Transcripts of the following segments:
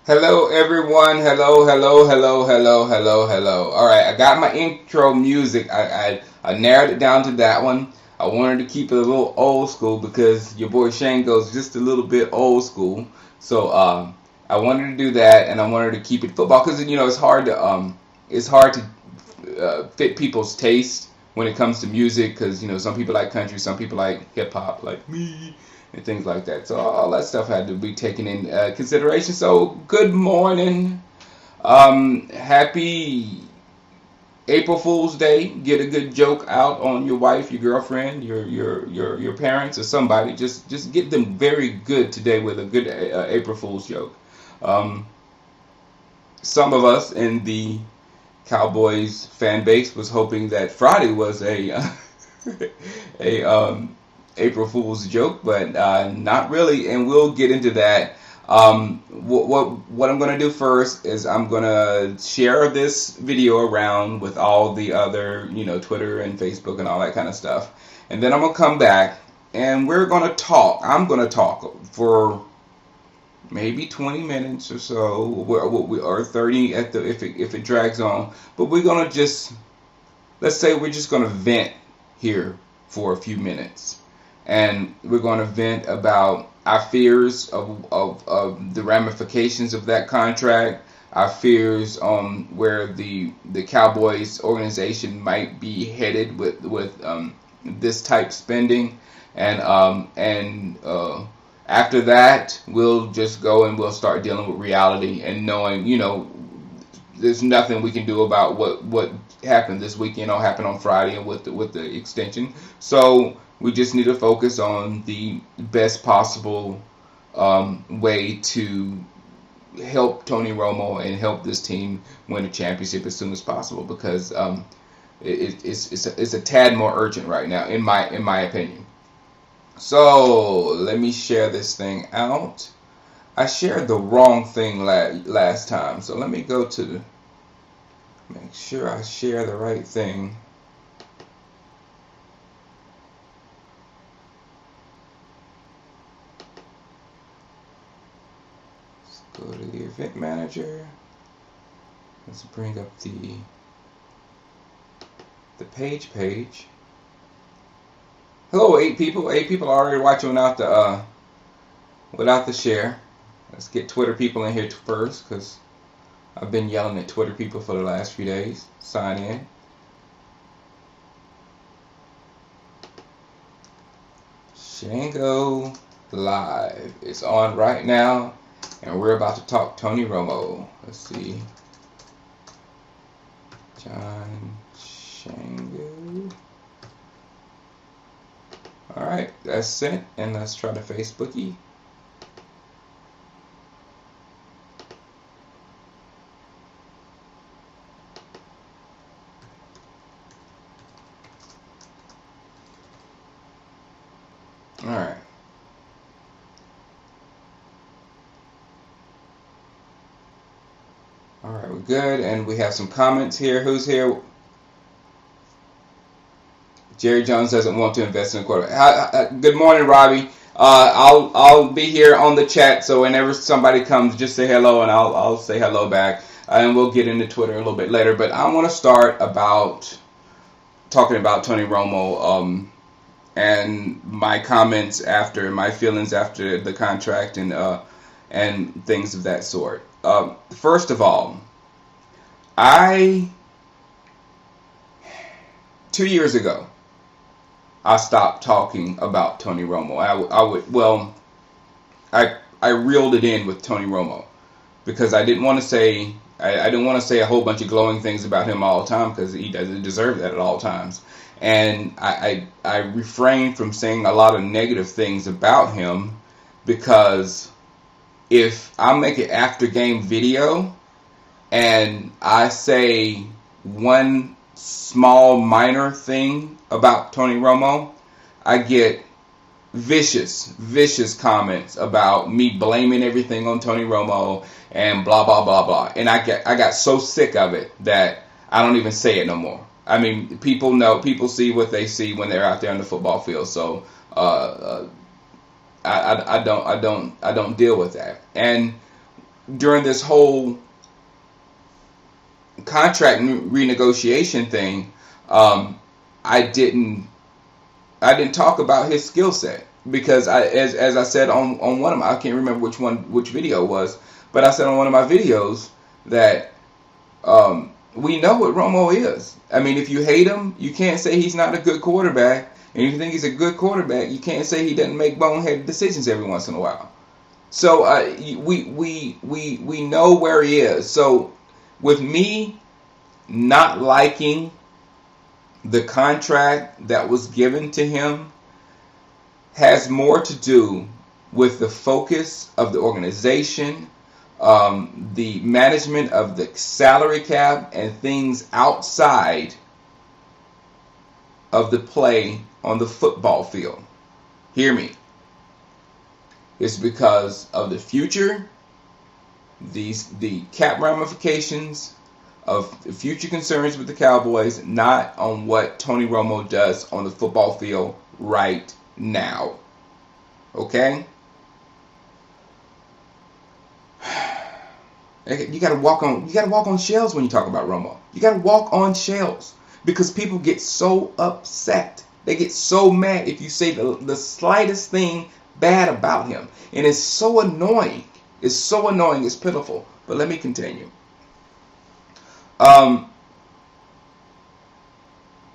Hello, everyone. Hello, hello, hello, hello, hello, hello. All right, I got my intro music. I narrowed it down to that one. I wanted to keep it a little old school because your boy Shane goes just a little bit old school. So I wanted to do that, and I wanted to keep it football because it's hard to fit people's taste when it comes to music because some people like country, some people like hip hop, like me, and things like that. So all that stuff had to be taken in consideration. So good morning, happy April Fool's Day. Get a good joke out on your wife, your girlfriend, your parents, or somebody. Just get them very good today with a good April Fool's joke. Um, some of us in the Cowboys fan base was hoping that Friday was a a April Fool's joke, but not really. And we'll get into that. What I'm gonna do first is I'm gonna share this video around with all the other Twitter and Facebook and all that kind of stuff, and then I'm gonna come back and we're gonna talk. I'm gonna talk for maybe 20 minutes or so, or 30 if it drags on. But we're gonna let's say we're just gonna vent here for a few minutes, and we're gonna vent about our fears of the ramifications of that contract, our fears on where the Cowboys organization might be headed with this type spending, and after that, we'll just go and we'll start dealing with reality and knowing, there's nothing we can do about what happened this weekend or happened on Friday and with the extension. So we just need to focus on the best possible way to help Tony Romo and help this team win a championship as soon as possible because it's a tad more urgent right now in my opinion. So let me share this thing out. I shared the wrong thing last time, so let me go to make sure I share the right thing. Let's go to the event manager. Let's bring up the page. Hello, 8 people. 8 people are already watching without the share. Let's get Twitter people in here first, because I've been yelling at Twitter people for the last few days. Sign in. Shango Live is on right now, and we're about to talk Tony Romo. Let's see. John Shango. Alright, that's sent, and let's try the Facebookie. Alright. Alright, we're good, and we have some comments here. Who's here? Jerry Jones doesn't want to invest in a quarterback. Good morning, Robbie. I'll be here on the chat, so whenever somebody comes, just say hello, and I'll say hello back, and we'll get into Twitter a little bit later. But I want to start talking about Tony Romo, and my comments after, my feelings after the contract, and things of that sort. First of all, 2 years ago, I stopped talking about Tony Romo. I reeled it in with Tony Romo because I didn't want to say a whole bunch of glowing things about him all the time because he doesn't deserve that at all times. And I refrained from saying a lot of negative things about him because if I make an after game video and I say one small minor thing about Tony Romo, I get vicious comments about me blaming everything on Tony Romo and blah blah blah blah. And I got so sick of it that I don't even say it no more. I mean, people see what they see when they're out there on the football field. So I don't deal with that. And during this whole contract renegotiation thing, I didn't talk about his skill set because as I said on one of my, I can't remember which video it was, but I said on one of my videos that we know what Romo is. I mean, if you hate him, you can't say he's not a good quarterback. And if you think he's a good quarterback, you can't say he doesn't make boneheaded decisions every once in a while. So we know where he is. So with me not liking the contract that was given to him has more to do with the focus of the organization, the management of the salary cap, and things outside of the play on the football field. Hear me. It's because of the future, the cap ramifications of future concerns with the Cowboys, not on what Tony Romo does on the football field right now. Okay? You gotta walk on shells when you talk about Romo. You gotta walk on shells because people get so upset. They get so mad if you say the slightest thing bad about him, and it's so annoying. It's so annoying. It's pitiful. But let me continue.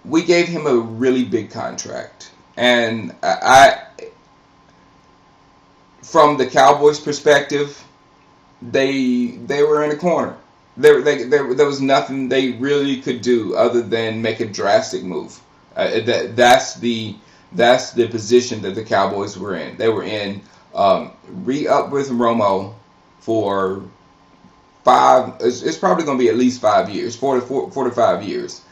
We gave him a really big contract, and I from the Cowboys' perspective, they were in a corner. There was nothing they really could do other than make a drastic move. That's the position that the Cowboys were in. They were in re-up with Romo for five. It's probably going to be at least 5 years, 4 to 5 years,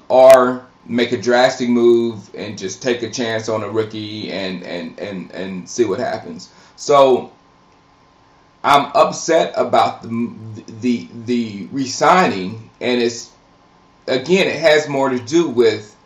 or make a drastic move and just take a chance on a rookie and see what happens. So I'm upset about the re-signing, and it has more to do with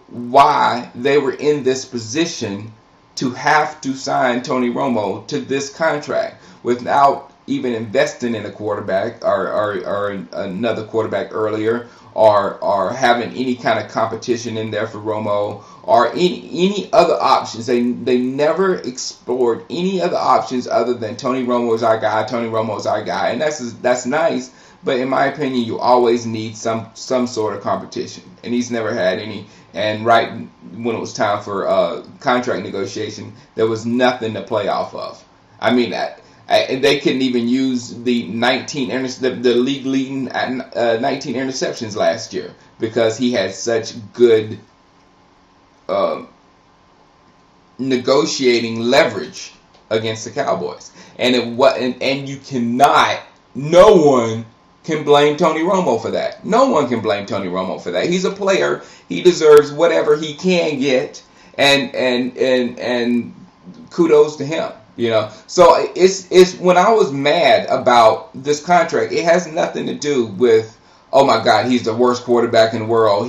why they were in this position to have to sign Tony Romo to this contract without even investing in a quarterback or another quarterback earlier, or having any kind of competition in there for Romo or any other options. They never explored any other options other than Tony Romo is our guy. Tony Romo is our guy, and that's nice. But in my opinion, you always need some sort of competition, and he's never had any. And right when it was time for contract negotiation, there was nothing to play off of. I mean, they couldn't even use the league leading 19 interceptions last year because he had such good negotiating leverage against the Cowboys. And you cannot. No one can blame Tony Romo for that. No one can blame Tony Romo for that. He's a player. He deserves whatever he can get, and kudos to him. You know, so it's when I was mad about this contract, it has nothing to do with, oh my God, he's the worst quarterback in the world.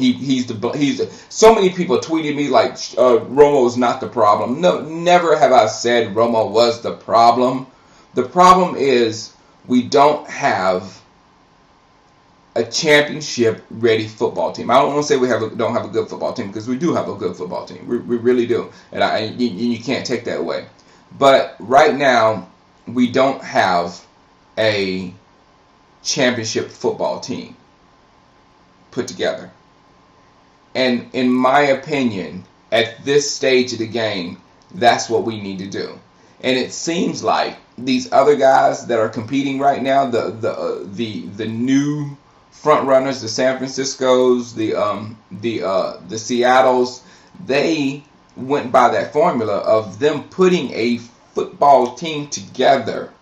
So many people tweeted me like Romo's not the problem. No, never have I said Romo was the problem. The problem is we don't have a championship ready football team. I don't want to say we don't have a good football team, because we do have a good football team. We really do, and you can't take that away. But right now, we don't have a championship football team put together. And in my opinion, at this stage of the game, that's what we need to do. And it seems like these other guys that are competing right now, the new front runners, the San Franciscos, the Seattles, they went by that formula of them putting a football team together.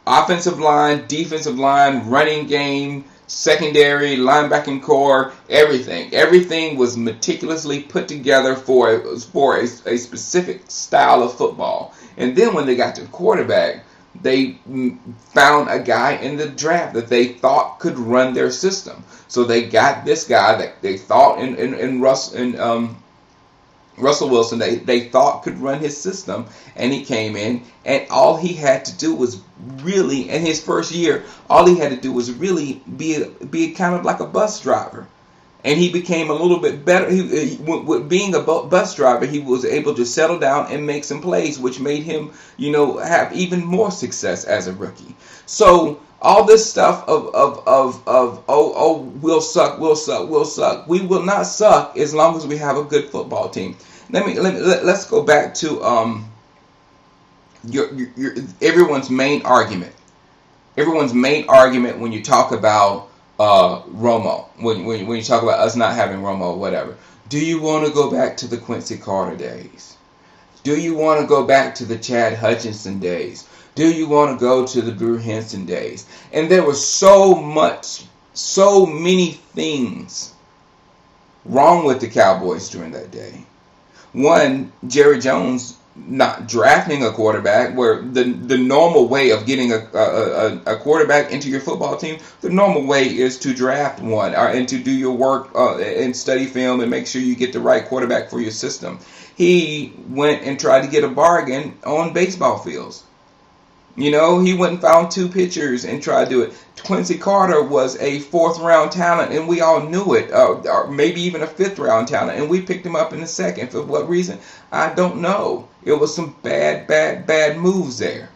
Offensive line, defensive line, running game, secondary, linebacking core, everything. Everything was meticulously put together for a specific style of football. And then when they got to quarterback, they found a guy in the draft that they thought could run their system. So they got this guy that they thought in Russell Wilson, they thought could run his system, and he came in, and all he had to do was really, in his first year, all he had to do was really be kind of like a bus driver. And he became a little bit better. With being a bus driver, he was able to settle down and make some plays, which made him, have even more success as a rookie. So all this stuff of we'll suck. We will not suck as long as we have a good football team. Let's go back to your everyone's main argument. Everyone's main argument when you talk about Romo, when you talk about us not having Romo or whatever. Do you want to go back to the Quincy Carter days? Do you want to go back to the Chad Hutchinson days? Do you want to go to the Drew Henson days? And there was so many things wrong with the Cowboys during that day. One, Jerry Jones not drafting a quarterback, where the normal way of getting a quarterback into your football team, the normal way is to draft one and to do your work and study film and make sure you get the right quarterback for your system. He went and tried to get a bargain on baseball fields. He went and found two pitchers and tried to do it. Quincy Carter was a 4th-round talent, and we all knew it, or maybe even a 5th-round talent, and we picked him up in the 2nd. For what reason? I don't know. It was some bad moves there.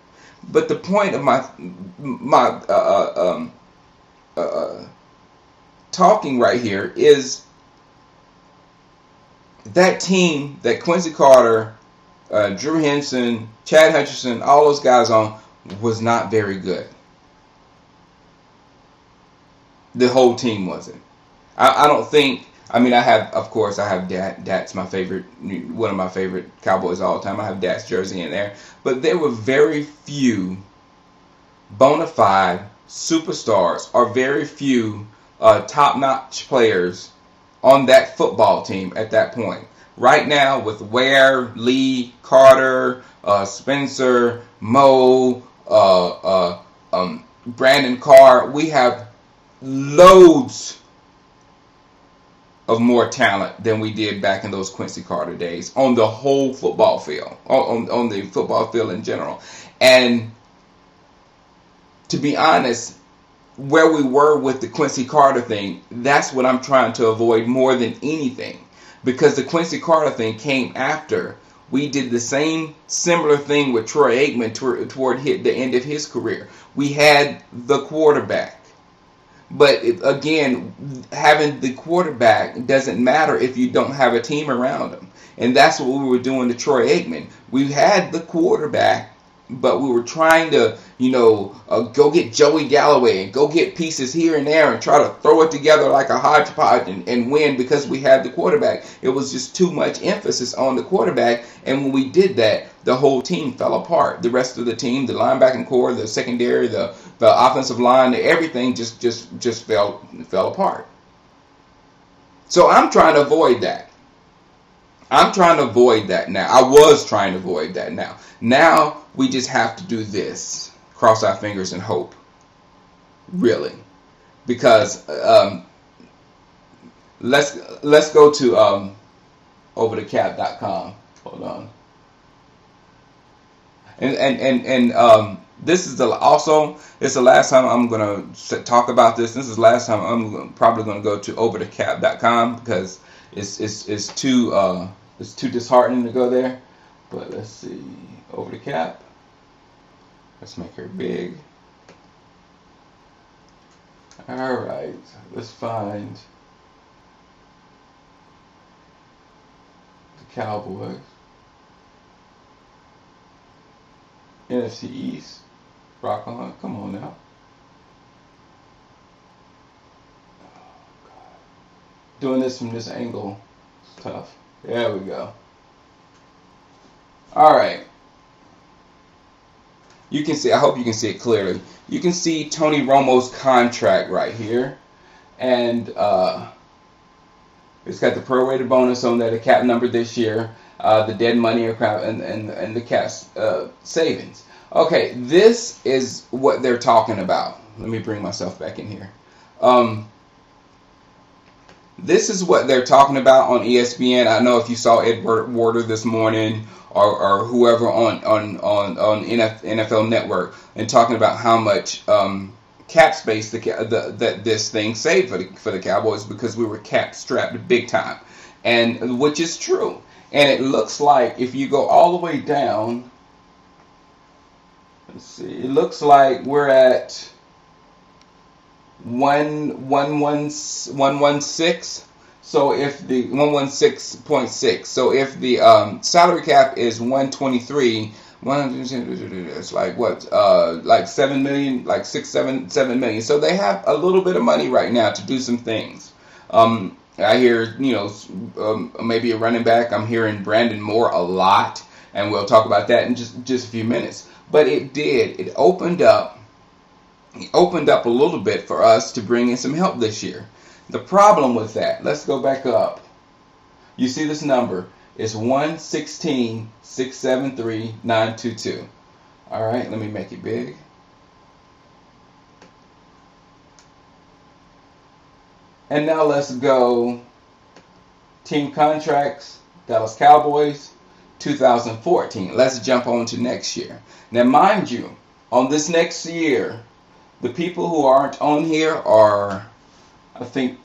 But the point of my talking right here is that team that Quincy Carter, Drew Henson, Chad Hutchinson, all those guys on, was not very good. The whole team wasn't. I don't think. I mean, I have Dak's my favorite, one of my favorite Cowboys of all time. I have Dak's jersey in there, but there were very few bona fide superstars or very few top-notch players on that football team at that point. Right now, with Ware, Lee, Carter, Spencer, Moe, Brandon Carr, we have loads of more talent than we did back in those Quincy Carter days on the whole football field, on the football field in general. And to be honest, where we were with the Quincy Carter thing, that's what I'm trying to avoid more than anything. Because the Quincy Carter thing came after we did the same similar thing with Troy Aikman toward the end of his career. We had the quarterback. But again, having the quarterback doesn't matter if you don't have a team around him. And that's what we were doing to Troy Aikman. We had the quarterback, but we were trying to, go get Joey Galloway and go get pieces here and there and try to throw it together like a hodgepodge and win because we had the quarterback. It was just too much emphasis on the quarterback, and when we did that, the whole team fell apart. The rest of the team, the linebacking core, the secondary, the offensive line, everything just fell apart. So I'm trying to avoid that. I'm trying to avoid that now. I was trying to avoid that now. Now we just have to do this. Cross our fingers and hope. Really. Because let's go to overthecap.com. Hold on. And this is the last time I'm gonna talk about this. This is the last time I'm probably gonna go to overthecap.com because it's too disheartening to go there. But let's see, over the cap. Let's make her big. All right, let's find the Cowboys. NFC East. Rock on. Come on now. Oh, God. Doing this from this angle is tough. There we go. All right. You can see, I hope you can see it clearly. You can see Tony Romo's contract right here. And it's got the prorated bonus on there, the cap number this year, the dead money and the cap savings. Okay, this is what they're talking about. Let me bring myself back in here. This is what they're talking about on ESPN. I know if you saw Edward Warder this morning, or whoever on NFL Network, and talking about how much cap space that this thing saved for the Cowboys, because we were cap strapped big time, and which is true. And it looks like if you go all the way down, let's see, it looks like we're at 116. So if the 116.6, so if the salary cap is 123, it's like what, like 7 million, like 7 million. So they have a little bit of money right now to do some things. I hear, maybe a running back. I'm hearing Brandon Moore a lot, and we'll talk about that in just a few minutes. But it opened up a little bit for us to bring in some help this year. The problem with that, let's go back up. You see this number, it's 116,673,922. All right, let me make it big. And now let's go team contracts, Dallas Cowboys, 2014. Let's jump on to next year. Now, mind you, on this next year, the people who aren't on here are, I think,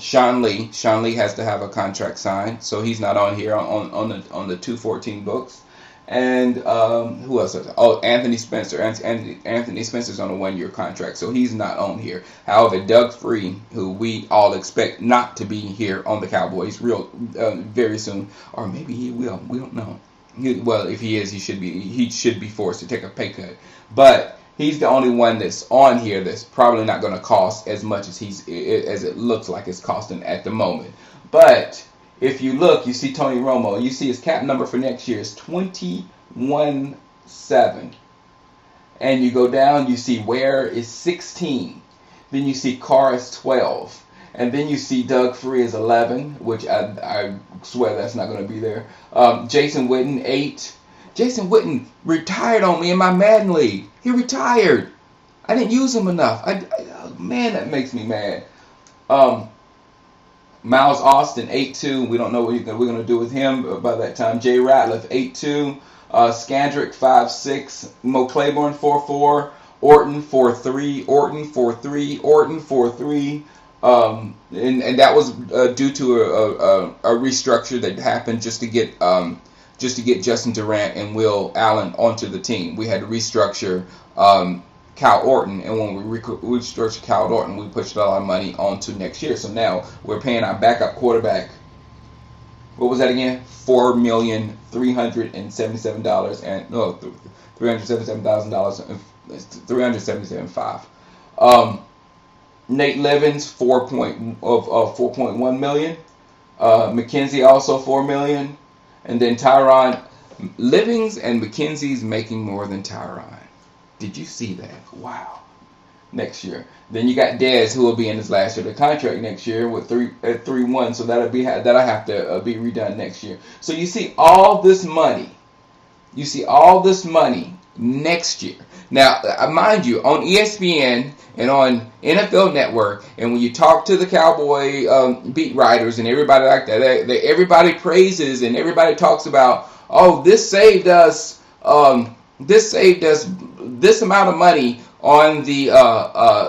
Sean Lee. Sean Lee has to have a contract signed, so he's not on here on the 214 books. And who else? Oh, Anthony Spencer. Anthony Spencer's on a 1-year contract, so he's not on here. However, Doug Free, who we all expect not to be here on the Cowboys very soon, or maybe he will. We don't know. Well, if he is, he should be forced to take a pay cut. But he's the only one that's on here that's probably not going to cost as much as it looks like it's costing at the moment. But if you look, you see Tony Romo. You see his cap number for next year is 21.7. And you go down, you see Ware is 16. Then you see Carr is 12. And then you see Doug Free is 11, which I swear that's not going to be there. Jason Witten, 8. Jason Witten retired on me in my Madden League. He retired. I didn't use him enough. Man, that makes me mad. Miles Austin, 8-2. We don't know what we're going to do with him by that time. Jay Ratliff, 8-2. Scandrick, 5-6. Mo Claiborne, 4-4. Orton, 4-3. Orton, 4-3. Orton, 4-3. And that was due to a restructure that happened just to get Justin Durant and Will Allen onto the team. We had to restructure Cal Orton, and when we restructured Cal Orton, we pushed a lot of money onto next year. So now we're paying our backup quarterback. What was that again? $4,377,000 and no, $377,000, $377,500. Nate Levens, 4.1 million. McKenzie also $4 million, and then Tyron Livings and McKenzie's making more than Tyron. Did you see that? Wow. Next year. Then you got Dez, who will be in his last year of the contract next year with 3-1. So that'll have to be redone next year. So you see all this money. You see all this money next year. Now, mind you, on ESPN and on NFL Network, and when you talk to the Cowboy beat writers and everybody like that, everybody praises and everybody talks about, oh, this saved us this amount of money on the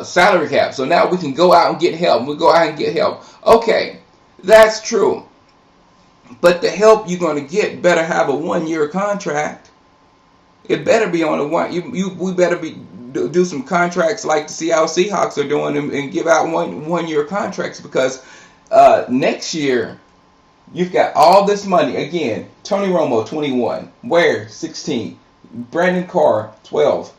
salary cap. So now we can go out and get help. Okay, that's true. But the help you're going to get better have a 1-year contract. It better be on a one. We better do some contracts like the Seattle Seahawks are doing and give out 1-year contracts, because next year you've got all this money. Again, Tony Romo, 21. Ware, 16. Brandon Carr, 12.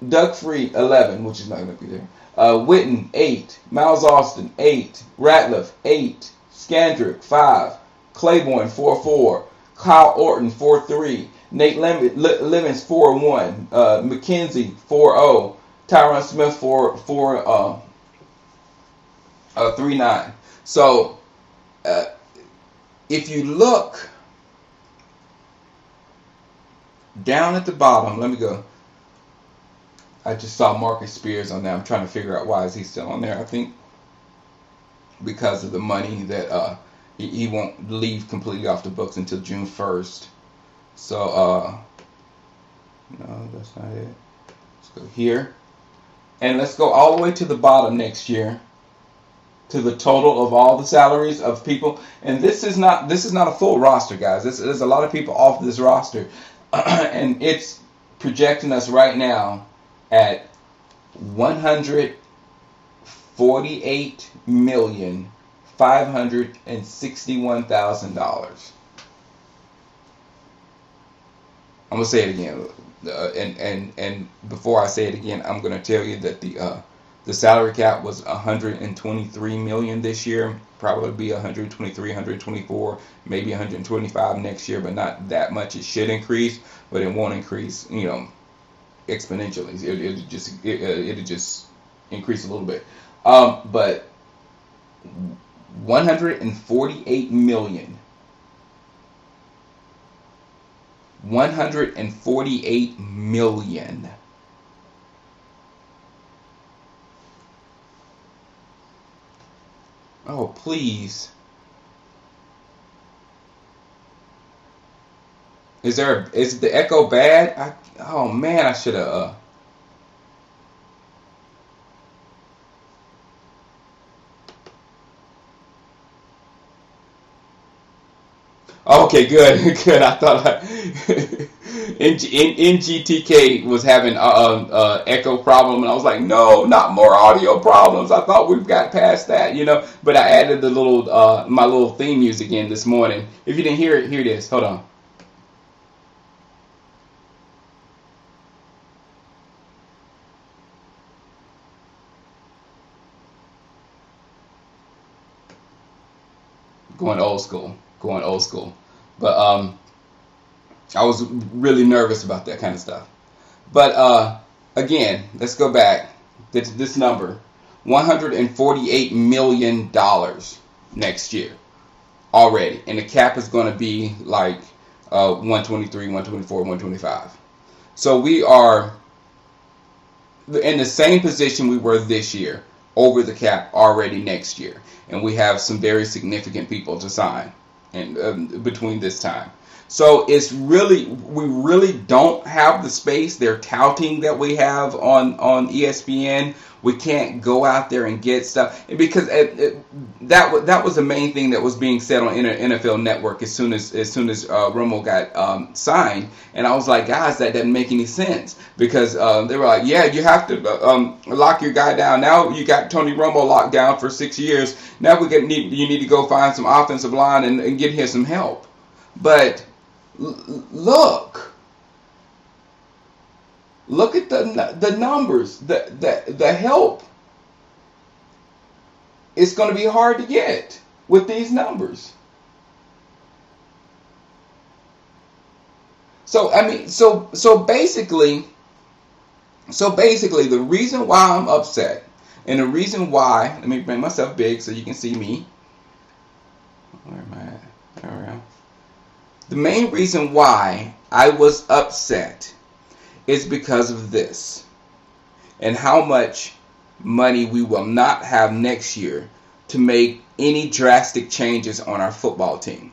Doug Free, 11, which is not going to be there. Witten, 8. Miles Austin, 8. Ratliff, 8. Scandrick, 5. Claiborne, 4-4. Kyle Orton, 4-3. Nate Levens, 4-1. McKenzie, 4-0. Tyron Smith, 3-9. So, if you look down at the bottom, let me go. I just saw Marcus Spears on there. I'm trying to figure out why is he still on there. I think because of the money that he won't leave completely off the books until June 1st. So no, that's not it. Let's go here, and let's go all the way to the bottom next year, to the total of all the salaries of people. And this is not a full roster, guys. There's a lot of people off this roster, and it's projecting us right now at $148,561,000. I'm gonna say it again, and before I say it again, I'm gonna tell you that the salary cap was 123 million this year. Probably be 123, 124, maybe 125 next year, but not that much. It should increase, but it won't increase, exponentially. It'll just increase a little bit. But 148 million. 148 million. Oh, please. Is the echo bad? Oh man, I should have. Okay, good, good. I thought NGTK was having echo problem, and I was like, no, not more audio problems. I thought we've got past that. But I added the little my little theme music in this morning. If you didn't hear it, here it is. Hold on. Going old school. But I was really nervous about that kind of stuff. But again, let's go back. This number, $148 million next year already, and the cap is going to be like 123, 124, 125. So we are in the same position we were this year, over the cap already next year, and we have some very significant people to sign, and between this time. So we really don't have the space they're touting that we have on ESPN. We can't go out there and get stuff because that was the main thing that was being said on NFL Network as soon as Romo got signed, and I was like, guys, that doesn't make any sense because they were like, yeah, you have to lock your guy down. Now you got Tony Romo locked down for 6 years. Now you need to go find some offensive line and get him some help, but. Look at the numbers, the help. It's going to be hard to get with these numbers. So I mean, so basically, the reason why I'm upset, and the reason why, let me bring myself big so you can see me. Where am I at? There we go. The main reason why I was upset is because of this and how much money we will not have next year to make any drastic changes on our football team.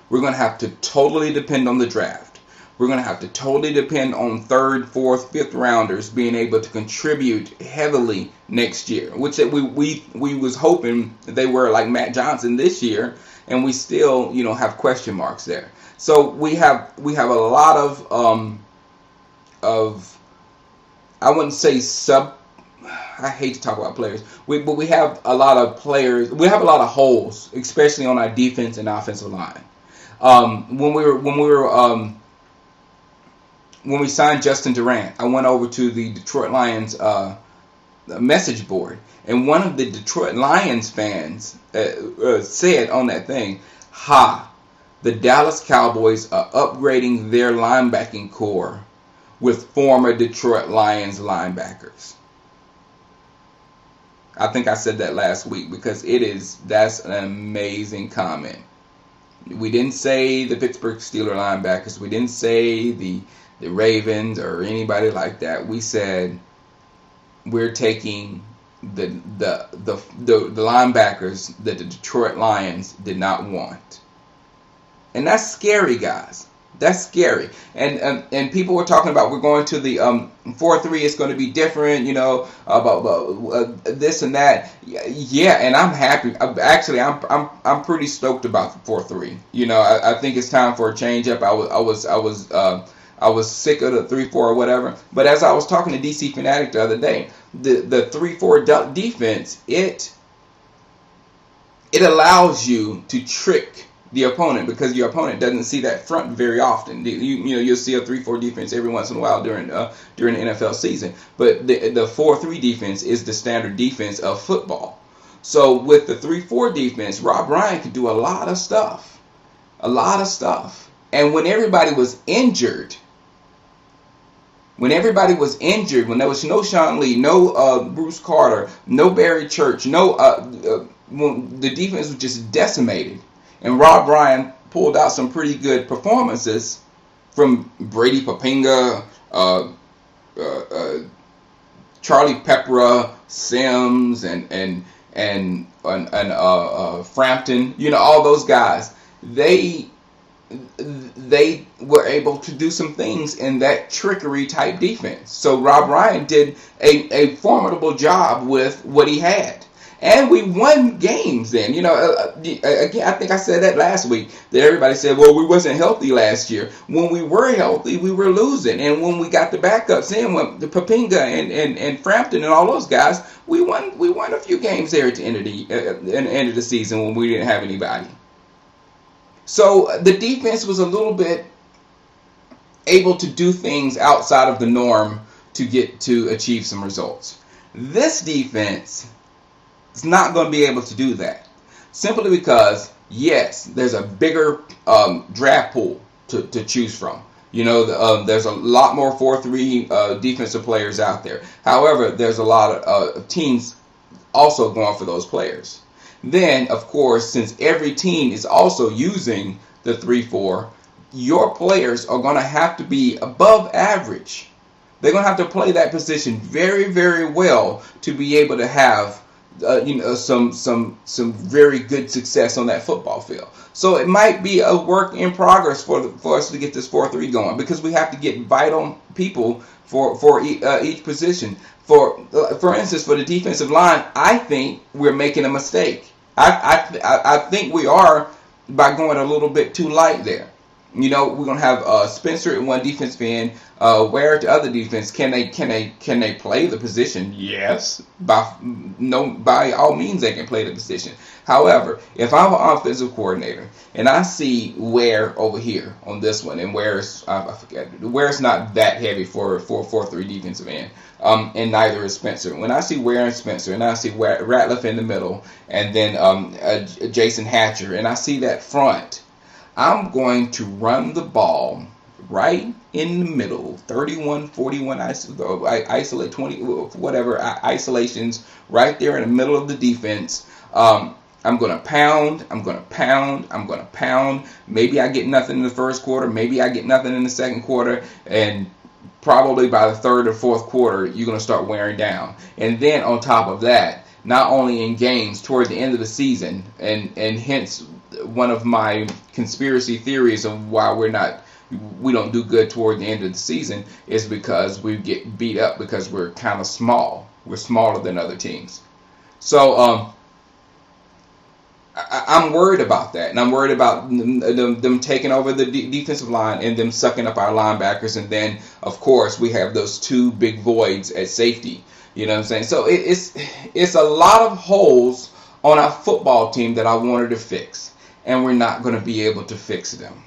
We're going to have to totally depend on the draft. We're going to have to totally depend on 3rd, 4th, 5th rounders being able to contribute heavily next year, which we was hoping they were like Matt Johnson this year, and we still have question marks there. So we have a lot of I wouldn't say I hate to talk about players, but we have a lot of players. We have a lot of holes, especially on our defense and offensive line. When we signed Justin Durant, I went over to the Detroit Lions message board, and one of the Detroit Lions fans said on that thing, the Dallas Cowboys are upgrading their linebacking core with former Detroit Lions linebackers. I think I said that last week because that's an amazing comment. We didn't say the Pittsburgh Steelers linebackers. We didn't say the Ravens or anybody like that. We said we're taking the linebackers that the Detroit Lions did not want. And that's scary, guys. That's scary. And people were talking about we're going to the 4-3. It's going to be different, about this and that. Yeah, and I'm happy. Actually, I'm pretty stoked about the 4-3. I think it's time for a change up. I was sick of the 3-4 or whatever. But as I was talking to DC Fanatic the other day, the 3-4 defense, it allows you to trick the opponent because your opponent doesn't see that front very often. You'll see a 3-4 defense every once in a while during the NFL season, but the 4-3 defense is the standard defense of football. So with the 3-4 defense, Rob Ryan could do a lot of stuff. And when everybody was injured, when there was no Sean Lee, no Bruce Carter, no Barry Church, the defense was just decimated. And Rob Ryan pulled out some pretty good performances from Brady Papinga, Charlie Peppera, Sims, and Frampton. All those guys. They were able to do some things in that trickery type defense. So Rob Ryan did a formidable job with what he had. And we won games then. Again, I think I said that last week, that everybody said, well, we wasn't healthy last year. When we were healthy, we were losing. And when we got the backups in, when the Papinga and Frampton and all those guys, we won a few games there at the end of the season when we didn't have anybody. So the defense was a little bit able to do things outside of the norm to achieve some results. This defense is not going to be able to do that, simply because, yes, there's a bigger draft pool to choose from. There's a lot more 4-3 defensive players out there. However, there's a lot of teams also going for those players. Then, of course, since every team is also using the 3-4, your players are going to have to be above average. They're going to have to play that position very, very well to be able to have some very good success on that football field. So it might be a work in progress for us to get this 4-3 going, because we have to get vital people for each position. For instance, for the defensive line, I think we're making a mistake. I think we are, by going a little bit too light there. We're gonna have Spencer at one defensive end, Ware at the other defense. Can they play the position? Yes, by all means they can play the position. However, if I'm an offensive coordinator and I see Ware over here on this one, and Ware's not that heavy for 4-3 defensive end, and neither is Spencer. When I see Ware and Spencer, and I see Ratliff in the middle, and then Jason Hatcher, and I see that front, I'm going to run the ball right in the middle, 31, 41, isolate 20, whatever, isolations right there in the middle of the defense. I'm going to pound. Maybe I get nothing in the first quarter. Maybe I get nothing in the second quarter. And probably by the third or fourth quarter, you're going to start wearing down. And then on top of that, not only in games toward the end of the season, and hence one of my conspiracy theories of why we don't do good toward the end of the season, is because we get beat up because we're kind of small. We're smaller than other teams. So I'm worried about that, and I'm worried about them taking over the defensive line and them sucking up our linebackers, and then of course we have those two big voids at safety. You know what I'm saying? So it's a lot of holes on our football team that I wanted to fix, and we're not going to be able to fix them.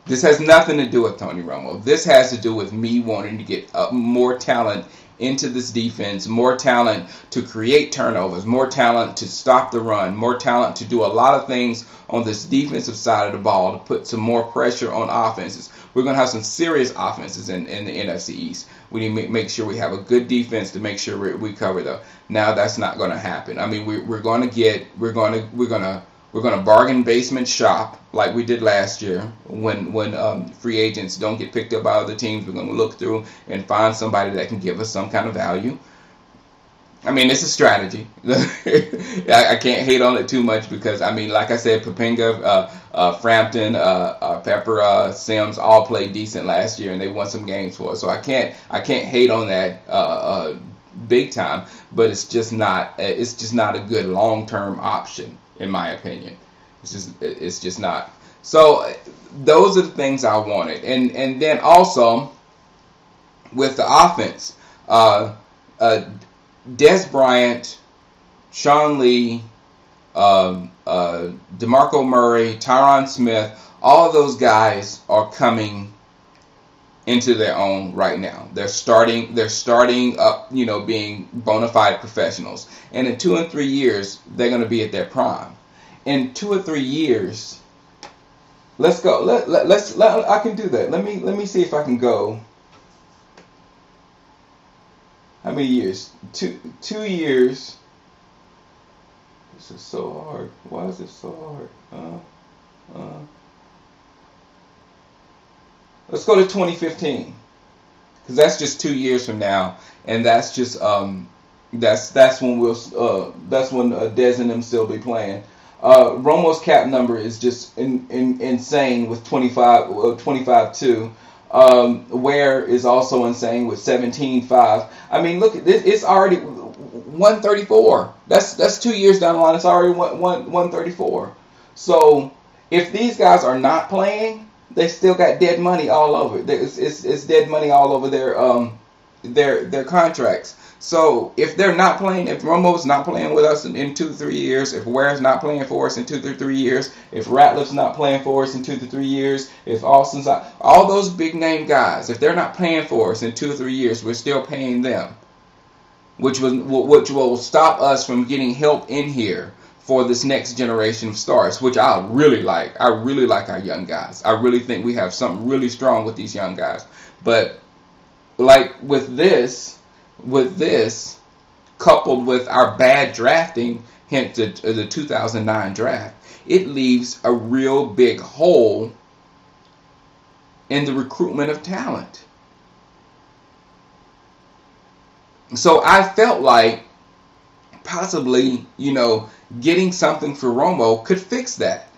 This has nothing to do with Tony Romo. This has to do with me wanting to get more talent into this defense, more talent to create turnovers, more talent to stop the run, more talent to do a lot of things on this defensive side of the ball to put some more pressure on offenses. We're going to have some serious offenses in the NFC East. We need to make sure we have a good defense to make sure we cover them. Now that's not going to happen. I mean, we're going to We're going to bargain basement shop like we did last year when free agents don't get picked up by other teams. We're going to look through and find somebody that can give us some kind of value. I mean, it's a strategy. I can't hate on it too much because, I mean, like I said, Papenga, Frampton, Pepper, Sims all played decent last year and they won some games for us. So I can't hate on that big time, but it's just not a good long-term option in my opinion. It's just not. So those are the things I wanted, and then also with the offense. Des Bryant, Sean Lee, DeMarco Murray, Tyron Smith, all of those guys are coming into their own right now. They're starting up, being bona fide professionals. And in 2 and 3 years, they're going to be at their prime. In 2 or 3 years, let's go. I can do that. Let me see if I can go. How many years? 2 years. This is so hard. Why is it so hard? Let's go to 2015, because that's just 2 years from now, and that's just that's when Dez and them still be playing. Romo's cap number is just insane with 25-2. Ware is also insane with 17-5. I mean, look at this. It's already 134. That's 2 years down the line. It's already 134. So if these guys are not playing, they still got dead money all over. It's dead money all over their contracts. So if they're not playing, if Romo's not playing with us in 2 to 3 years, if Ware's not playing for us in 2 to 3 years, if Ratliff's not playing for us in 2 to 3 years, if Austin's not, all those big name guys, if they're not playing for us in 2 or 3 years, we're still paying them, which will stop us from getting help in here for this next generation of stars, which I really like. I really like our young guys. I really think we have something really strong with these young guys. But like with this, coupled with our bad drafting, hence the 2009 draft, it leaves a real big hole in the recruitment of talent. So I felt like possibly, getting something for Romo could fix that.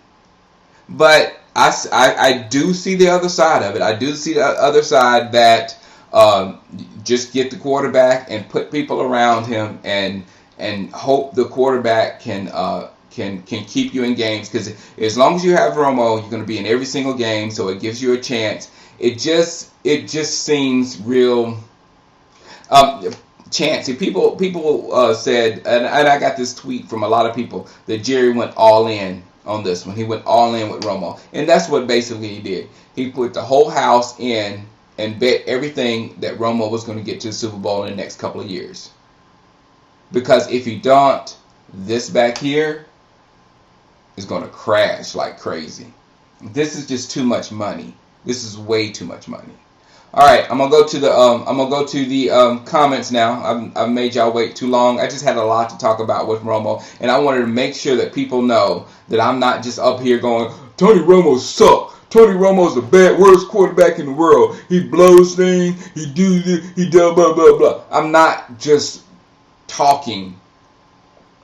But I do see the other side of it. I do see the other side that just get the quarterback and put people around him and hope the quarterback can keep you in games, because as long as you have Romo, you're going to be in every single game, so it gives you a chance. It just seems real chancy. People said, and I got this tweet from a lot of people, that Jerry went all in on this one. He went all in with Romo, and that's what basically he did. He put the whole house in and bet everything that Romo was going to get to the Super Bowl in the next couple of years. Because if you don't, this back here is going to crash like crazy. This is just too much money. This is way too much money. All right, I'm gonna go to the comments now. I've made y'all wait too long. I just had a lot to talk about with Romo, and I wanted to make sure that people know that I'm not just up here going, Tony Romo sucks. Tony Romo's the worst quarterback in the world. He blows things. He do this. He does blah blah blah. I'm not just talking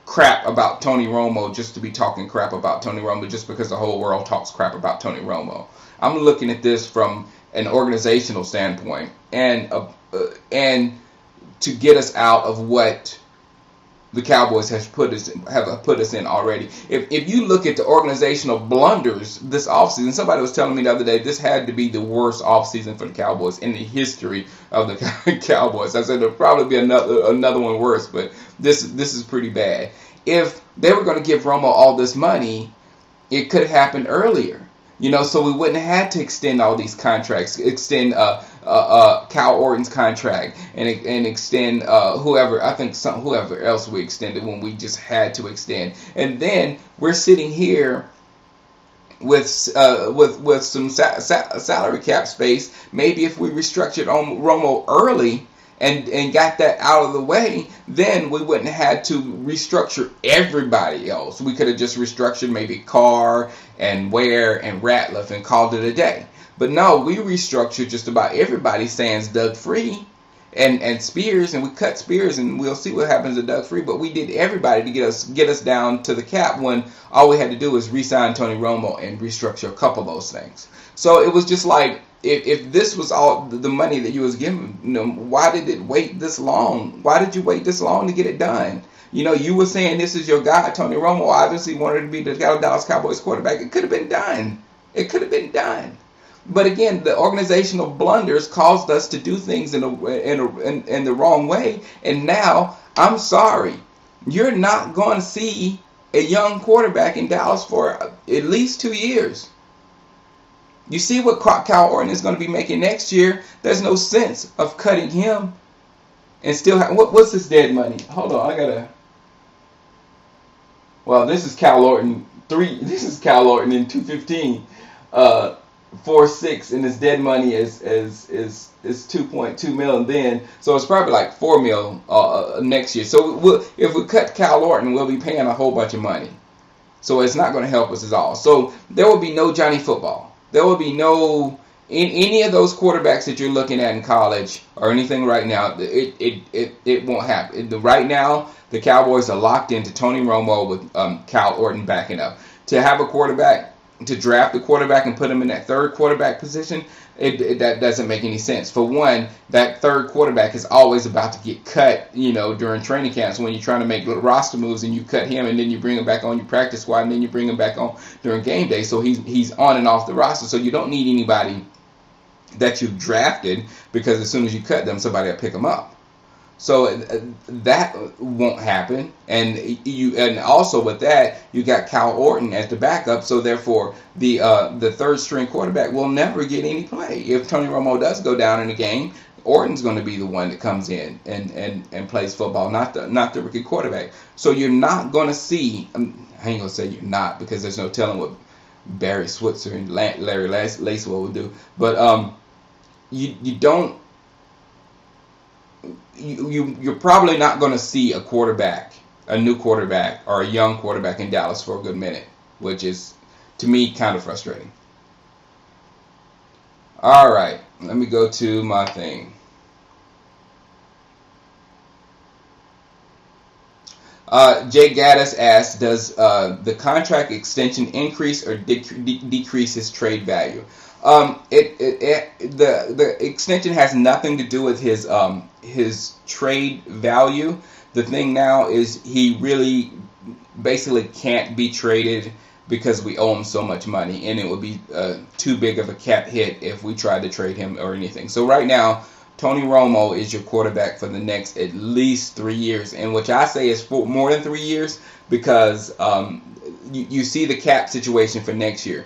crap about Tony Romo just to be talking crap about Tony Romo just because the whole world talks crap about Tony Romo. I'm looking at this from an organizational standpoint and to get us out of what the Cowboys have put us in already. If you look at the organizational blunders this offseason, somebody was telling me the other day this had to be the worst offseason for the Cowboys in the history of the Cowboys. I said there'll probably be another one worse, but this is pretty bad. If they were going to give Romo all this money, it could have happened earlier. So we wouldn't have had to extend all these contracts, extend Cal Orton's contract, and extend whoever else we extended when we just had to extend. And then we're sitting here with some salary cap space. Maybe if we restructured on Romo early and got that out of the way, then we wouldn't have had to restructure everybody else. We could have just restructured maybe Carr and Ware and Ratliff and called it a day. But no, we restructured just about everybody, sans Doug Free and Spears, and we cut Spears, and we'll see what happens to Doug Free. But we did everybody to get us down to the cap when all we had to do was re-sign Tony Romo and restructure a couple of those things. So it was just like, if this was all the money that you was given, why did it wait this long? Why did you wait this long to get it done? You were saying this is your guy, Tony Romo. Obviously wanted to be the Dallas Cowboys quarterback. It could have been done. It could have been done. But again, the organizational blunders caused us to do things in the wrong way. And now, I'm sorry, you're not going to see a young quarterback in Dallas for at least 2 years. You see what Cal Orton is going to be making next year. There's no sense of cutting him and still have, what's this dead money? Hold on, I gotta. Well, this is Cal Orton 3. This is Cal Orton in 215, 4.6, and his dead money is 2.2 million then. So it's probably like 4 million next year. So if we cut Cal Orton, we'll be paying a whole bunch of money. So it's not going to help us at all. So there will be no Johnny Football. There will be no any of those quarterbacks that you're looking at in college or anything right now. It won't happen. Right now, the Cowboys are locked into Tony Romo with Cal Orton backing up. To have a quarterback, to draft a quarterback and put him in that third quarterback position, that doesn't make any sense. For one, that third quarterback is always about to get cut, during training camps when you're trying to make little roster moves and you cut him and then you bring him back on your practice squad and then you bring him back on during game day. So he's on and off the roster. So you don't need anybody that you've drafted, because as soon as you cut them, somebody will pick them up. So that won't happen, and also with that, you got Cal Orton as the backup. So therefore, the third string quarterback will never get any play. If Tony Romo does go down in the game, Orton's going to be the one that comes in and plays football, not the rookie quarterback. So you're not going to see. I ain't going to say you're not, because there's no telling what Barry Switzer and Larry Lacewell will do. But you don't. You're probably not going to see a new quarterback or a young quarterback in Dallas for a good minute, which is, to me, kind of frustrating. All right, let me go to my thing. Jay Gaddis asks, does the contract extension increase or decrease his trade value? The extension has nothing to do with his trade value. The thing now is he really basically can't be traded because we owe him so much money, and it would be too big of a cap hit if we tried to trade him or anything. So right now, Tony Romo is your quarterback for the next at least 3 years, and which I say is for more than 3 years, because you see the cap situation for next year.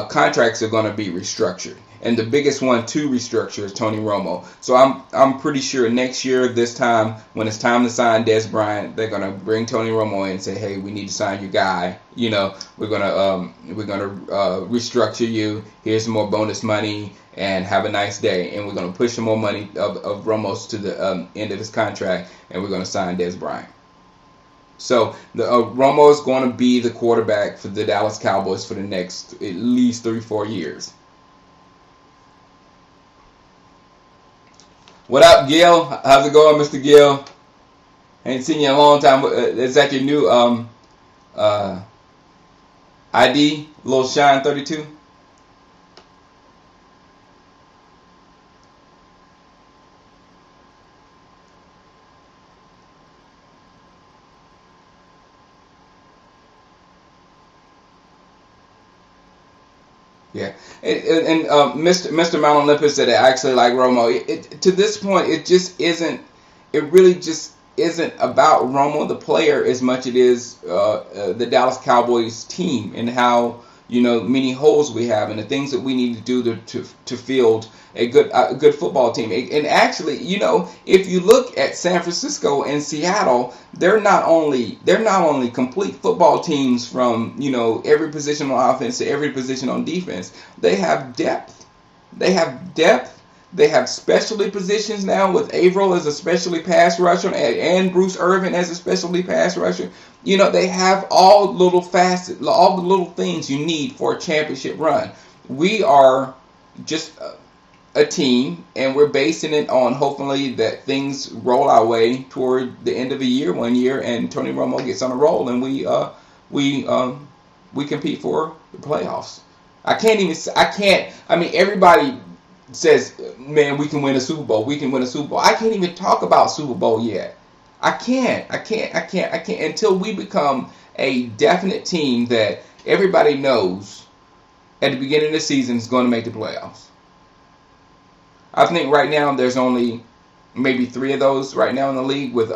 Contracts are going to be restructured, and the biggest one to restructure is Tony Romo. So I'm pretty sure next year, this time, when it's time to sign Des Bryant, they're going to bring Tony Romo in and say, hey, we need to sign your guy. We're gonna restructure you. Here's some more bonus money, and have a nice day. And we're gonna push some more money of Romo's to the end of his contract, and we're gonna sign Des Bryant. So Romo is going to be the quarterback for the Dallas Cowboys for the next at least 3-4 years. What up, Gil? How's it going, Mr. Gil? Ain't seen you in a long time. Is that your new ID? Lil Shine 32? Yeah, and Mr. Mount Olympus said, I actually like Romo. To this point, it just isn't. It really just isn't about Romo, the player, as much it is the Dallas Cowboys team, and how many holes we have and the things that we need to do to field a good football team. And actually, if you look at San Francisco and Seattle, they're not only complete football teams from every position on offense to every position on defense. They have depth. They have specialty positions now with Averill as a specialty pass rusher and Bruce Irvin as a specialty pass rusher. They have all little facets, all the little things you need for a championship run. We are just a team, and we're basing it on hopefully that things roll our way toward the end of the year, 1 year, and Tony Romo gets on a roll, and we compete for the playoffs. Everybody says, man, we can win a Super Bowl. We can win a Super Bowl. I can't even talk about Super Bowl yet. I can't until we become a definite team that everybody knows at the beginning of the season is going to make the playoffs. I think right now there's only maybe 3 of those right now in the league with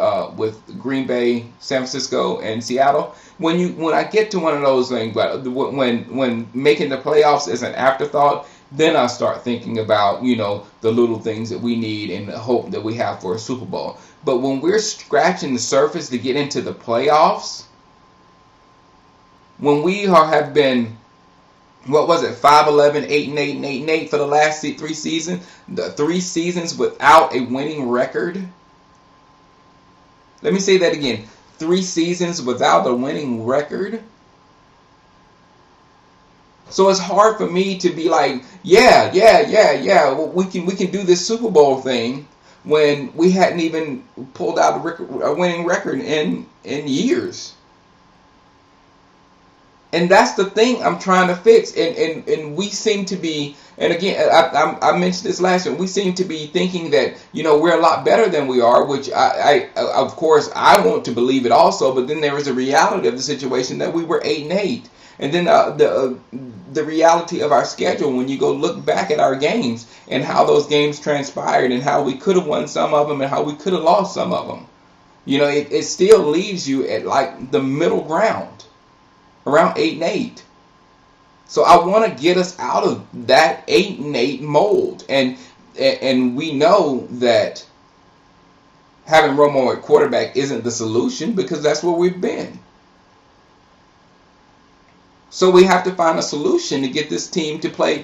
Green Bay, San Francisco, and Seattle. When I get to one of those things, when making the playoffs is an afterthought, then I start thinking about the little things that we need and the hope that we have for a Super Bowl. But when we're scratching the surface to get into the playoffs, when we have been, what was it, 5-11, 8-8, and 8-8 for the last 3 seasons, the 3 seasons without a winning record. Let me say that again. 3 seasons without a winning record. So it's hard for me to be like, yeah, we can do this Super Bowl thing when we hadn't even pulled out a winning record in years. And that's the thing I'm trying to fix. And we seem to be, and again, I mentioned this last week, we seem to be thinking that, we're a lot better than we are, which I of course, I want to believe it also, but then there is a reality of the situation that we were 8-8. And then the reality of our schedule, when you go look back at our games and how those games transpired and how we could have won some of them and how we could have lost some of them. It still leaves you at like the middle ground, around 8-8. So I want to get us out of that 8-8 mold. And we know that having Romo at quarterback isn't the solution because that's where we've been. So we have to find a solution to get this team to play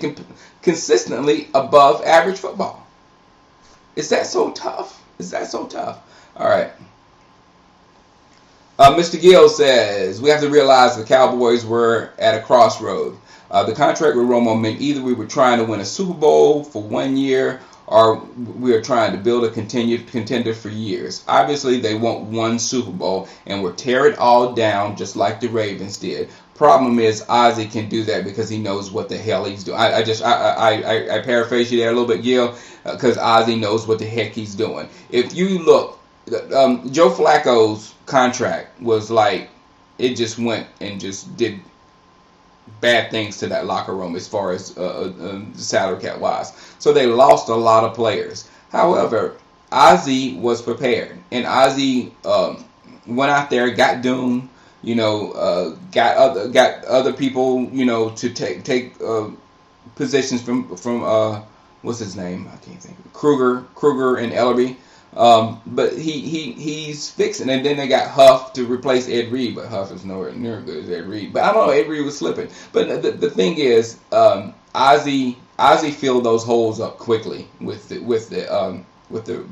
consistently above average football. Is that so tough? All right. Mr. Gill says, we have to realize the Cowboys were at a crossroad. The contract with Romo meant either we were trying to win a Super Bowl for 1 year or we are trying to build a contender for years. Obviously, they want one Super Bowl and will tear it all down just like the Ravens did. Problem is, Ozzie can do that because he knows what the hell he's doing. I paraphrase you there a little bit, Gil, because Ozzie knows what the heck he's doing. If you look, Joe Flacco's contract was like, it just went and just did bad things to that locker room as far as salary cap wise. So they lost a lot of players. However, Ozzie was prepared, and Ozzie went out there, got Doom, got other people, to take positions from what's his name? I can't think. Kruger and Ellerby. But he's fixing, and then they got Huff to replace Ed Reed, but Huff is nowhere near as good as Ed Reed. But I don't know, Ed Reed was slipping. But the thing is, Ozzie filled those holes up quickly with the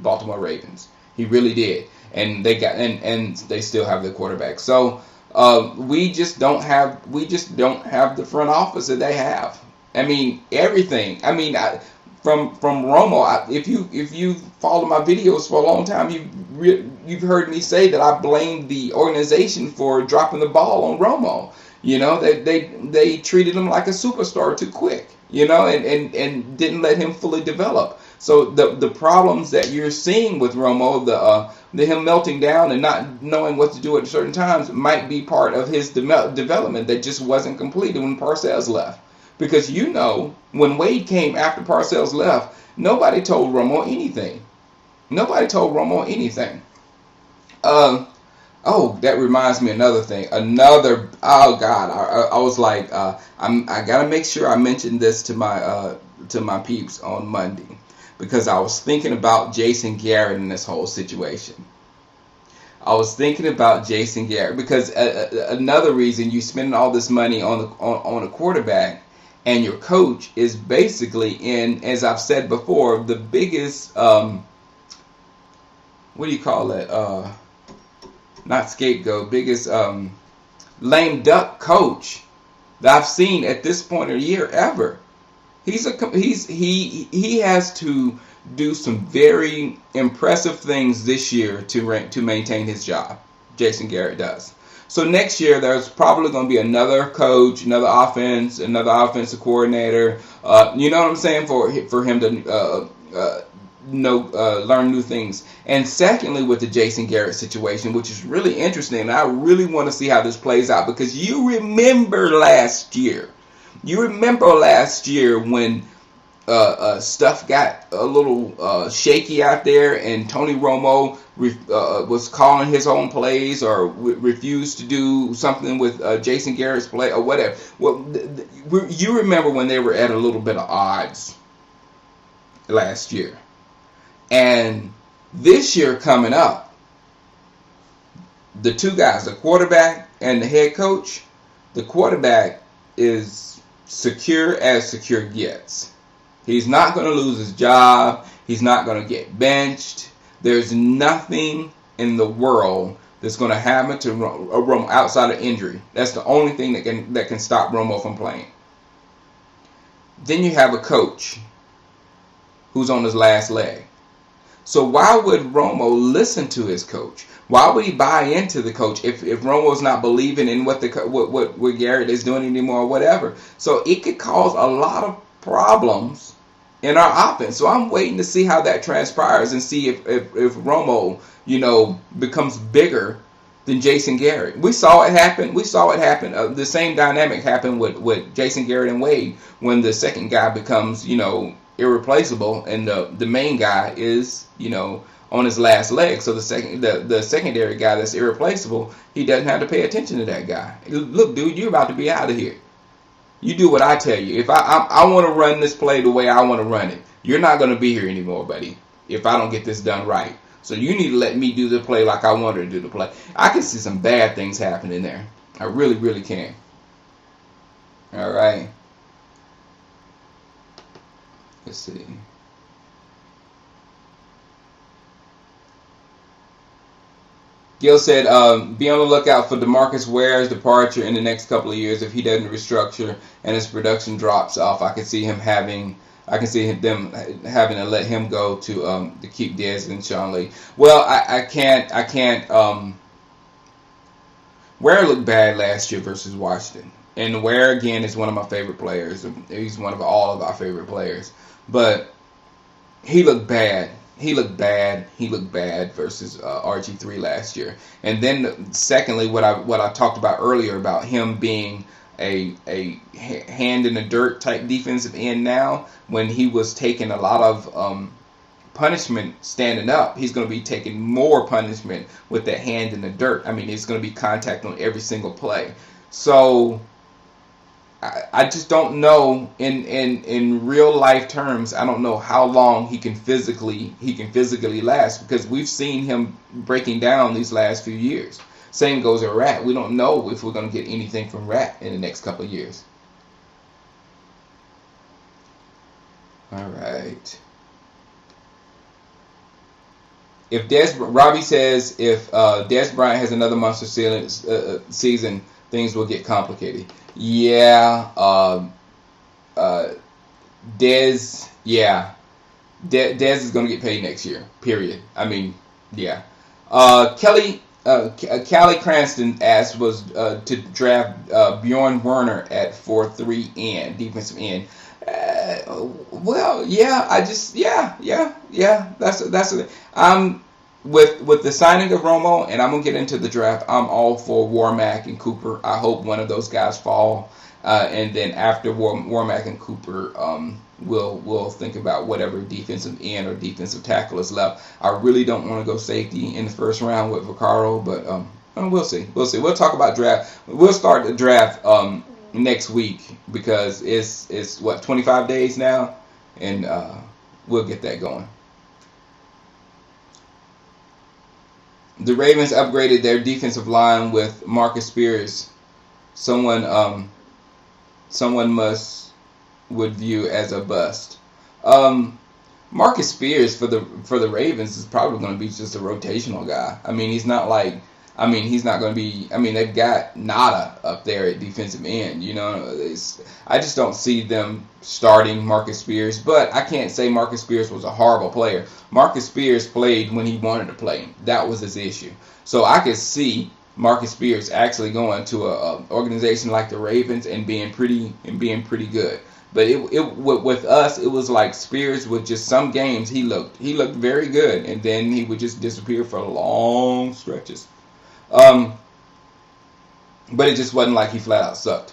Baltimore Ravens. He really did, and they got and they still have the quarterback. So we just don't have the front office that they have. I mean, everything. I mean, from Romo, if you follow my videos for a long time, you've heard me say that I blame the organization for dropping the ball on Romo. They treated him like a superstar too quick. And didn't let him fully develop. So the problems that you're seeing with Romo, the him melting down and not knowing what to do at certain times, might be part of his development that just wasn't completed when Parcells left. Because when Wade came after Parcells left, nobody told Romo anything. Oh, that reminds me another thing. Oh God, I was like, I gotta make sure I mention this to my peeps on Monday, because I was thinking about Jason Garrett in this whole situation. I was thinking about Jason Garrett because another reason you spending all this money on a quarterback and your coach is basically in, as I've said before, the biggest what do you call it? Not scapegoat, biggest lame duck coach that I've seen at this point of the year ever. He has to do some very impressive things this year to maintain his job. Jason Garrett does. So next year there's probably going to be another coach, another offensive coordinator. You know what I'm saying, for him to learn new things. And secondly, with the Jason Garrett situation, which is really interesting, and I really want to see how this plays out, because you remember last year when stuff got a little shaky out there, and Tony Romo was calling his own plays, or refused to do something with Jason Garrett's play or whatever. Well, you remember when they were at a little bit of odds last year. And this year coming up, the two guys, the quarterback and the head coach, the quarterback is secure as secure gets. He's not going to lose his job. He's not going to get benched. There's nothing in the world that's going to happen to Romo outside of injury. That's the only thing that can stop Romo from playing. Then you have a coach who's on his last leg. So why would Romo listen to his coach? Why would he buy into the coach if Romo's not believing in what Garrett is doing anymore or whatever? So it could cause a lot of problems in our offense. So I'm waiting to see how that transpires and see if Romo, becomes bigger than Jason Garrett. We saw it happen. The same dynamic happened with Jason Garrett and Wade, when the second guy becomes, irreplaceable, and the main guy is, on his last leg. So the secondary guy that's irreplaceable, he doesn't have to pay attention to that guy. Look, dude, you're about to be out of here. You do what I tell you. If I want to run this play the way I want to run it, you're not going to be here anymore, buddy, if I don't get this done right. So you need to let me do the play like I wanted to do the play. I can see some bad things happening there. I really, really can. All right. Let's see. Gil said, be on the lookout for DeMarcus Ware's departure in the next couple of years. If he doesn't restructure and his production drops off, I can see them having to let him go to keep Dez and Sean Lee. Well, I can't. Ware looked bad last year versus Washington, and Ware again is one of my favorite players. He's one of all of our favorite players. But he looked bad. He looked bad versus RG3 last year. And then, secondly, what I talked about earlier about him being a hand in the dirt type defensive end now, when he was taking a lot of punishment standing up, he's going to be taking more punishment with that hand in the dirt. I mean, it's going to be contact on every single play. So I just don't know in real life terms. I don't know how long he can physically last, because we've seen him breaking down these last few years. Same goes with Rat. We don't know if we're going to get anything from Rat in the next couple of years. All right. Robbie says if Dez Bryant has another monster season, things will get complicated. Yeah, Dez. Yeah, Dez is going to get paid next year. Period. I mean, yeah. Callie Cranston asked was to draft Bjorn Werner at 4-3 end, defensive end. Well, yeah. That's with the signing of Romo, and I'm gonna get into the draft. I'm all for Warmack and Cooper. I hope one of those guys fall, and then after Warmack and Cooper, we'll think about whatever defensive end or defensive tackle is left. I really don't want to go safety in the first round with Vaccaro, but we'll see. We'll talk about draft. We'll start the draft next week, because it's 25 days now, and we'll get that going. The Ravens upgraded their defensive line with Marcus Spears. Someone must would view as a bust. Um, Marcus Spears for the Ravens is probably going to be just a rotational guy. I mean, he's not like. I mean, he's not going to be. I mean, they've got Nada up there at defensive end. You know, I just don't see them starting Marcus Spears. But I can't say Marcus Spears was a horrible player. Marcus Spears played when he wanted to play. That was his issue. So I could see Marcus Spears actually going to a organization like the Ravens and being pretty good. But with us, it was like Spears with just some games he looked very good, and then he would just disappear for long stretches. But it just wasn't like he flat out sucked.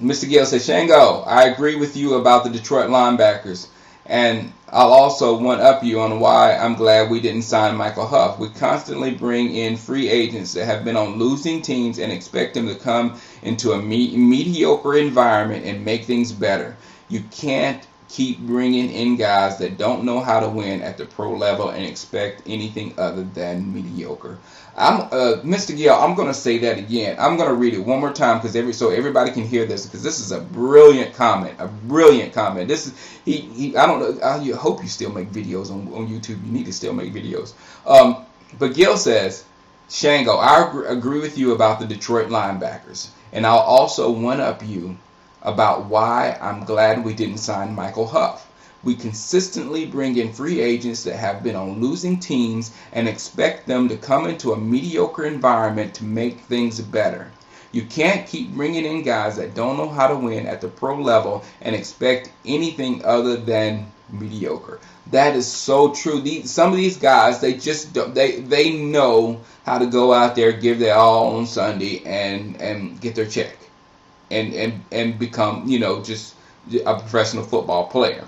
Mr. Gill says, Shango, I agree with you about the Detroit linebackers. And I'll also one-up you on why I'm glad we didn't sign Michael Huff. We constantly bring in free agents that have been on losing teams and expect them to come into a mediocre environment and make things better. You can't keep bringing in guys that don't know how to win at the pro level and expect anything other than mediocre. Mr. Gill, I'm going to say that again. I'm going to read it one more time so everybody can hear this, because this is a brilliant comment. This is I don't know. I hope you still make videos on YouTube. You need to still make videos. But Gill says, Shango, I agree with you about the Detroit linebackers, and I'll also one up you about why I'm glad we didn't sign Michael Huff. We consistently bring in free agents that have been on losing teams and expect them to come into a mediocre environment to make things better. You can't keep bringing in guys that don't know how to win at the pro level and expect anything other than mediocre. That is so true. Some of these guys, they just they know how to go out there, give their all on Sunday, and get their check, and become, just a professional football player.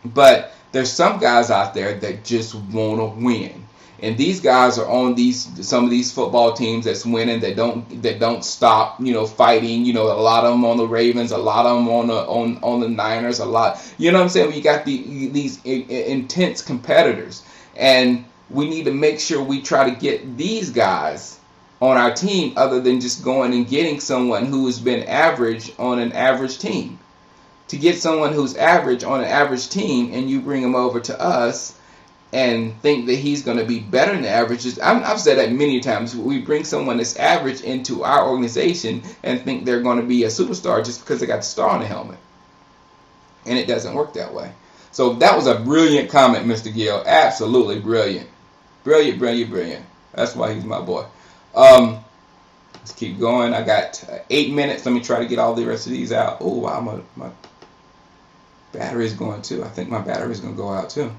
But there's some guys out there that just want to win, and these guys are on some of these football teams that's winning, that don't stop, fighting. A lot of them on the Ravens, a lot of them on the Niners, a lot. You know what I'm saying? You got these intense competitors, and we need to make sure we try to get these guys on our team, other than just going and getting someone who has been average on an average team. To get someone who's average on an average team and you bring him over to us and think that he's going to be better than the averages. I've said that many times. We bring someone that's average into our organization and think they're going to be a superstar just because they got the star on the helmet. And it doesn't work that way. So that was a brilliant comment, Mr. Gill. Absolutely brilliant. Brilliant. That's why he's my boy. Let's keep going. I got 8 minutes. Let me try to get all the rest of these out. Oh, wow, my battery's going too. I think my battery's going to go out too.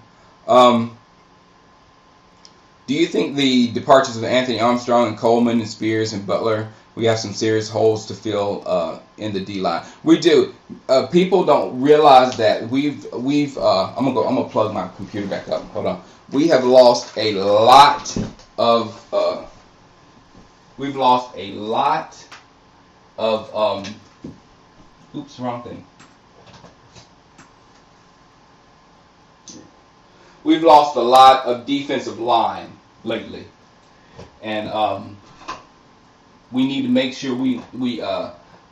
Do you think the departures of Anthony Armstrong and Coleman and Spears and Butler, we have some serious holes to fill in the D-line? We do. People don't realize that we've I'm gonna plug my computer back up. Hold on. We have lost a lot of oops, wrong thing. We've lost a lot of defensive line lately, and we need to make sure we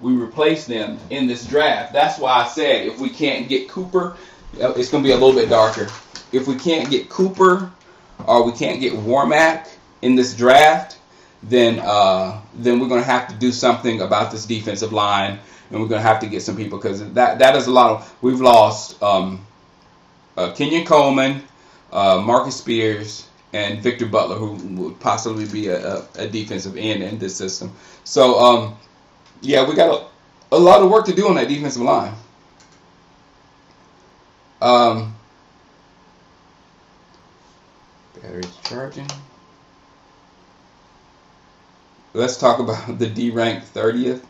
replace them in this draft. That's why I said if we can't get Cooper, it's going to be a little bit darker. If we can't get Cooper or we can't get Warmack in this draft, then we're going to have to do something about this defensive line, and we're going to have to get some people, because that is a lot of. We've lost Kenyon Coleman, Marcus Spears, and Victor Butler, who would possibly be a defensive end in this system. So, yeah, we got a lot of work to do on that defensive line. Battery's charging. Let's talk about the D-ranked 30th.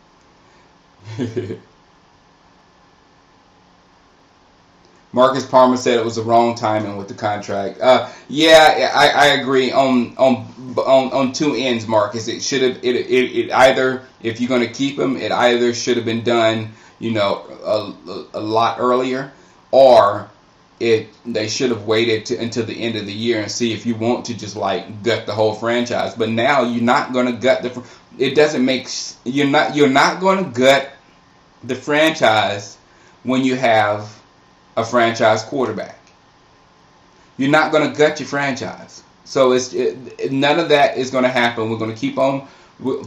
Marcus Palmer said it was the wrong timing with the contract. Yeah, I agree on two ends, Marcus. It should have it either, if you're going to keep him, it either should have been done, a lot earlier, or they should have waited until the end of the year and see if you want to just gut the whole franchise. But now you're not going to gut it doesn't make you're not going to gut the franchise when you have a franchise quarterback. You're not going to gut your franchise. So none of that is going to happen. We're going to keep on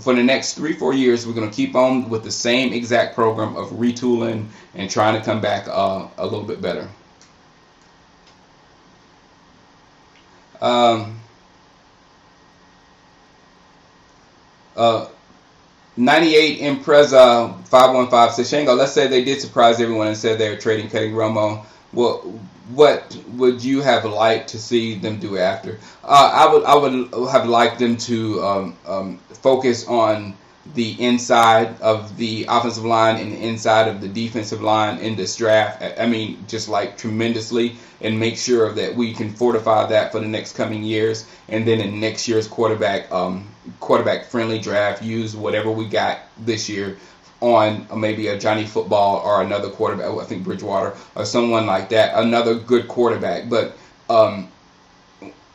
for the next 3-4 years. We're going to keep on with the same exact program of retooling and trying to come back a little bit better. Um, 98 Impreza 515 says, Shango, let's say they did surprise everyone and said they were cutting Romo. What would you have liked to see them do after? I would have liked them to focus on the inside of the offensive line and the inside of the defensive line in this draft. I mean, just like tremendously, and make sure that we can fortify that for the next coming years. And then in next year's quarterback friendly draft, use whatever we got this year on maybe a Johnny Football or another quarterback, I think Bridgewater or someone like that, another good quarterback. But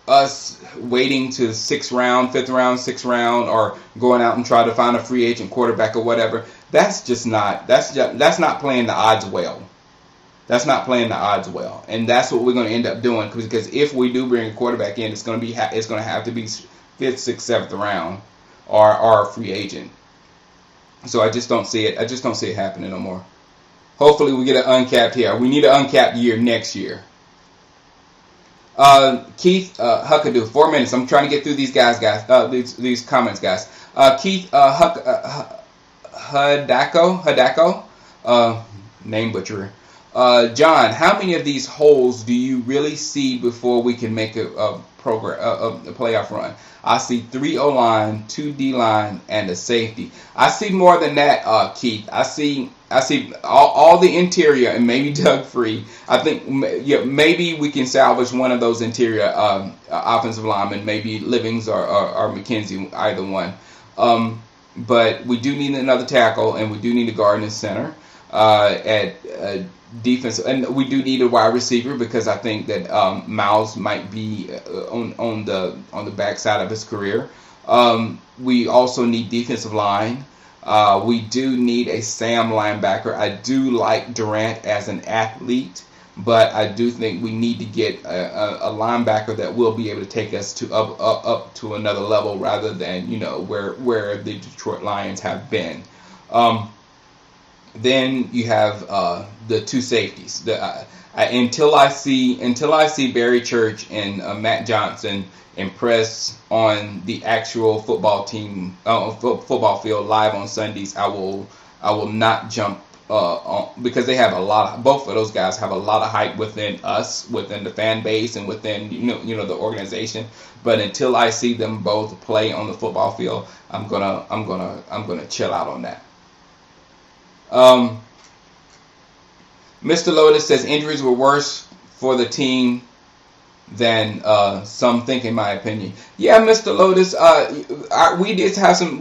us waiting to 5th round, 6th round, or going out and try to find a free agent quarterback or whatever, that's not playing the odds well. That's not playing the odds well, and that's what we're going to end up doing, because if we do bring a quarterback in, it's going to have to be 5th, 6th, 7th round or a free agent. So I just don't see it. I just don't see it happening no more. Hopefully we get an uncapped here. We need an uncapped year next year. Keith Huckadoo, 4 minutes. I'm trying to get through these guys. These comments, guys. Keith Hudako, name butcherer. John, how many of these holes do you really see before we can make a playoff run? I see 3 O-line, 2 D-line, and a safety. I see more than that, Keith. I see all the interior, and maybe Doug Free. I think maybe we can salvage one of those interior offensive linemen, maybe Livings or McKenzie, either one. But we do need another tackle, and we do need a guard in center at defense, and we do need a wide receiver, because I think that Miles might be on the backside of his career. We also need defensive line. We do need a Sam linebacker. I do like Durant as an athlete, but I do think we need to get a linebacker that will be able to take us to up to another level, rather than where the Detroit Lions have been. Then you have the 2 safeties. Until I see Barry Church and Matt Johnson impress on the actual football team, football field live on Sundays, I will not jump on, because they have both of those guys have a lot of hype within us, within the fan base, and within the organization. But until I see them both play on the football field, I'm gonna chill out on that. Mr. Lotus says injuries were worse for the team than some think, in my opinion. Yeah, Mr. Lotus, we did have some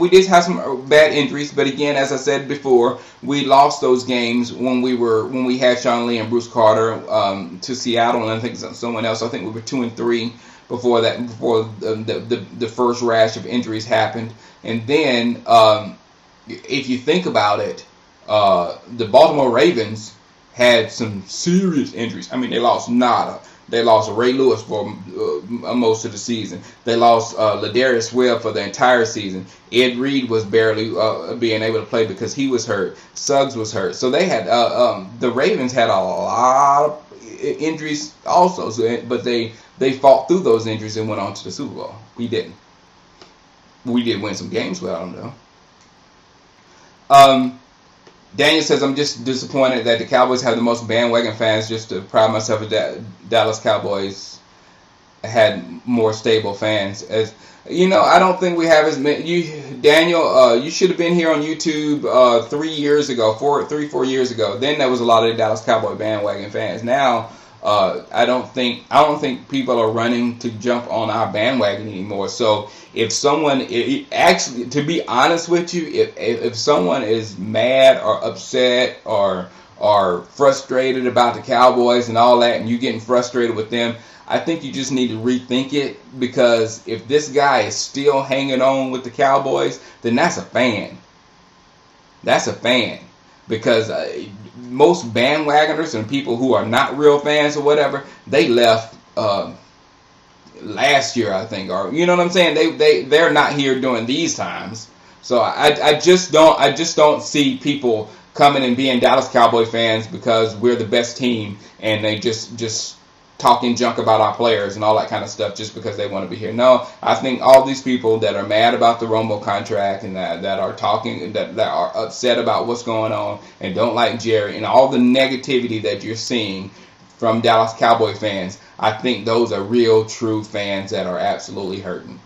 bad injuries, but again, as I said before, we lost those games when we had Sean Lee and Bruce Carter to Seattle, and I think someone else. I think we were 2-3 before the first rash of injuries happened, and then if you think about it. The Baltimore Ravens had some serious injuries. I mean, they lost Nada. They lost Ray Lewis for most of the season. They lost Ladarius Webb for the entire season. Ed Reed was barely being able to play because he was hurt. Suggs was hurt. So they had the Ravens had a lot of injuries also. But they fought through those injuries and went on to the Super Bowl. We didn't. We did win some games without them, though. Daniel says, I'm just disappointed that the Cowboys have the most bandwagon fans. Just to pride myself that Dallas Cowboys had more stable fans. As I don't think we have as many. Daniel, you should have been here on YouTube 4 years ago. Then there was a lot of the Dallas Cowboy bandwagon fans. Now, I don't think people are running to jump on our bandwagon anymore. So if someone, actually, to be honest with you, if someone is mad or upset or frustrated about the Cowboys and all that, and you're getting frustrated with them, I think you just need to rethink it, because if this guy is still hanging on with the Cowboys, then that's a fan. That's a fan. because most bandwagoners and people who are not real fans or whatever, they left last year, I think, or you know what I'm saying. They're not here during these times. So I just don't see people coming and being Dallas Cowboy fans because we're the best team and they just talking junk about our players and all that kind of stuff just because they want to be here. No, I think all these people that are mad about the Romo contract and that are talking that are upset about what's going on and don't like Jerry and all the negativity that you're seeing from Dallas Cowboy fans, I think those are real, true fans that are absolutely hurting.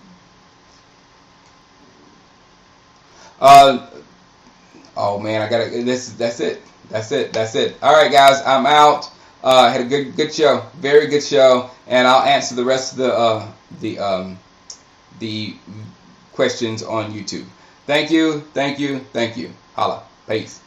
Oh man, I gotta. That's it. That's it. All right, guys, I'm out. Had a good show, very good show, and I'll answer the rest of the questions on YouTube. Thank you. Holla, peace.